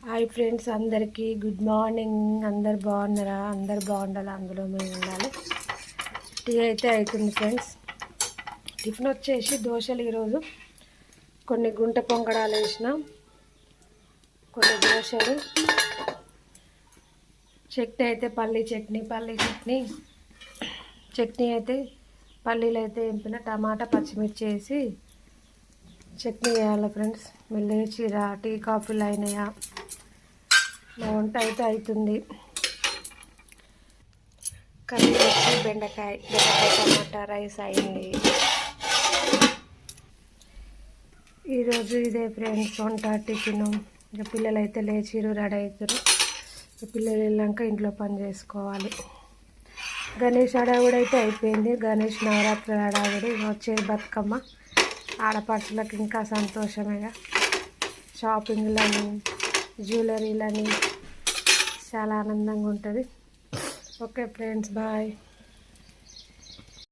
Hi friends, అందరికీ good morning. అందరు బాగున్నారా? అందరు బాగుండాలి, అందులో మేము ఉండాలి. టీ అయితే అవుతుంది ఫ్రెండ్స్. టిఫిన్ వచ్చేసి దోశలు. ఈరోజు కొన్ని గుంట పొంగడాలు వేసిన, కొన్ని దోశలు, చట్నీ అయితే పల్లీ చట్నీ అయితే పల్లీలు అయితే ఎంపిన, టమాటా పచ్చిమిర్చి వేసి చట్నీ వేయాలి ఫ్రెండ్స్. మీరు లేచిరా? టీ కాఫీలు అయినాయా? మా వంట అయితే అవుతుంది. కర్రీ వచ్చి బెండకాయ టమాటా రైస్ అయింది. ఈరోజు ఇదే ఫ్రెండ్స్ వంట, టిఫిన్. ఇక పిల్లలు అయితే లేచిరు, రెడీ అవుతారు. పిల్లలు వెళ్ళాక ఇంట్లో పని చేసుకోవాలి. గణేష్ హడావుడి అయితే అయిపోయింది. గణేష్ నవరాత్రుల హడావుడి. వచ్చే బతుకమ్మ ఆడపడుచులకు ఇంకా సంతోషమేగా. షాపింగ్లని, జ్యువెలరీలని చాలా ఆనందంగా ఉంటుంది. Okay friends, bye.